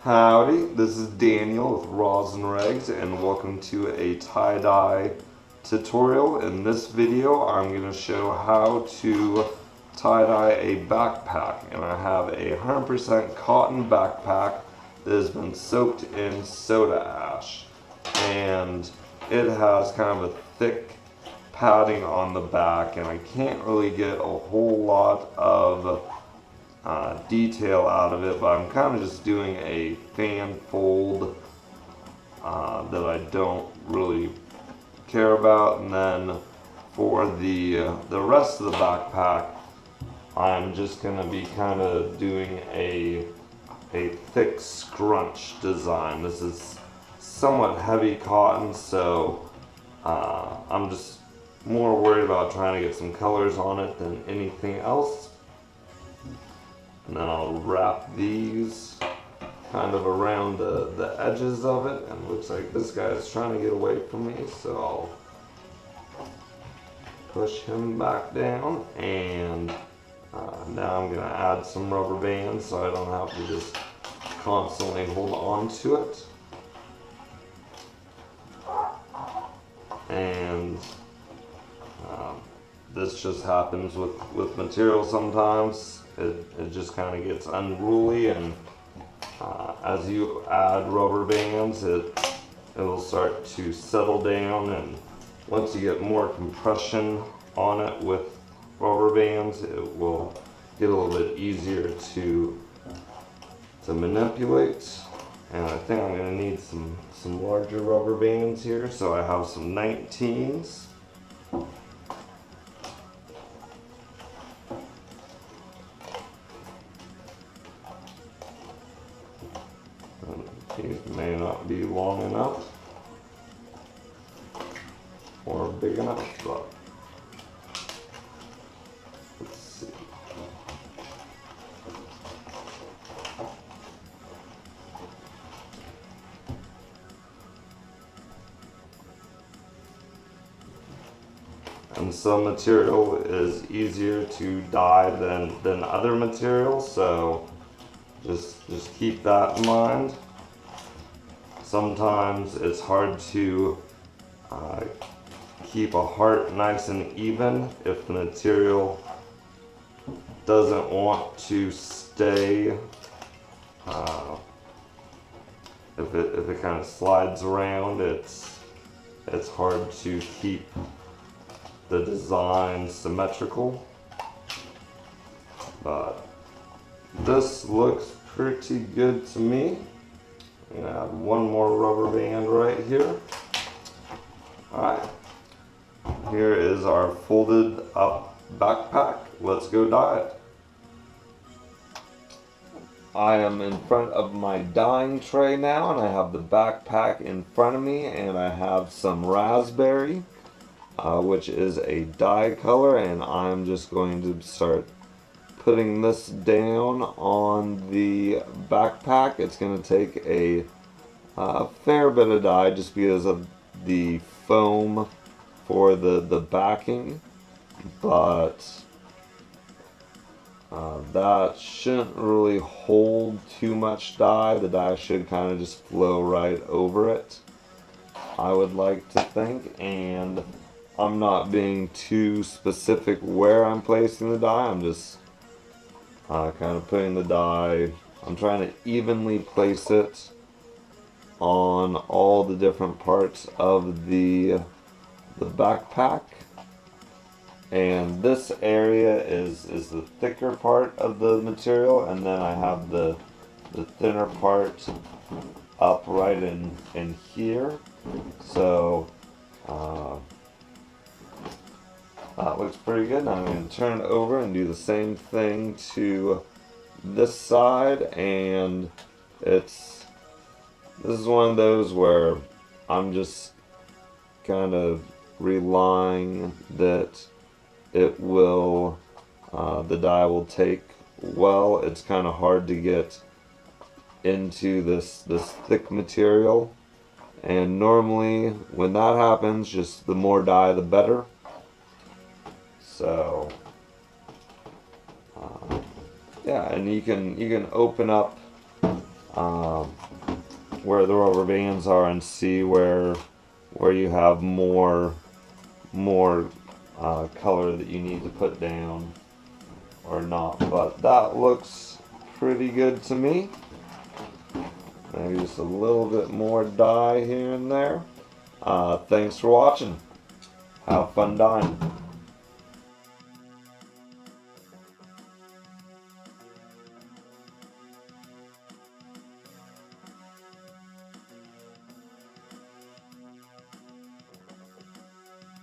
Howdy, this is Daniel with Roslyn Rags and welcome to a tie-dye tutorial. In this video I'm going to show how to tie-dye a backpack, and I have a 100% cotton backpack that has been soaked in soda ash, and it has kind of a thick padding on the back, and I can't really get a whole lot of detail out of it, but I'm kind of just doing a fan fold that I don't really care about. And then for the rest of the backpack, I'm just going to be kind of doing a thick scrunch design. This is somewhat heavy cotton, so I'm just more worried about trying to get some colors on it than anything else. And then I'll wrap these kind of around the edges of it, and it looks like this guy is trying to get away from me, so I'll push him back down. And now I'm going to add some rubber bands so I don't have to just constantly hold on to it. And this just happens with material sometimes. It just kind of gets unruly, and as you add rubber bands, it will start to settle down, and once you get more compression on it with rubber bands, it will get a little bit easier to manipulate. And I think I'm going to need some larger rubber bands here, so I have some 19s. These may not be long enough or big enough, but let's see. And some material is easier to dye than other materials, so just keep that in mind. Sometimes it's hard to keep a heart nice and even if the material doesn't want to stay, if it kind of slides around, it's hard to keep the design symmetrical. But this looks pretty good to me. I'm going to add one more rubber band right here. Alright, here is our folded up backpack. Let's go dye it. I am in front of my dyeing tray now, and I have the backpack in front of me, and I have some raspberry, which is a dye color, and I'm just going to start putting this down on the backpack. It's going to take a fair bit of dye just because of the foam for the backing, but that shouldn't really hold too much dye. The dye should kind of just flow right over it, I would like to think, and I'm not being too specific where I'm placing the dye. I'm just kind of putting the dye, I'm trying to evenly place it on all the different parts of the backpack. And this area is the thicker part of the material, and then I have the thinner part up right in here. So that looks pretty good. Now I'm going to turn it over and do the same thing to this side, and this is one of those where I'm just kind of relying that it will, the dye will take well. It's kind of hard to get into this thick material, and normally when that happens, just the more dye the better. So yeah, and you can open up where the rubber bands are and see where you have more color that you need to put down or not. But that looks pretty good to me. Maybe just a little bit more dye here and there. Thanks for watching. Have fun dyeing.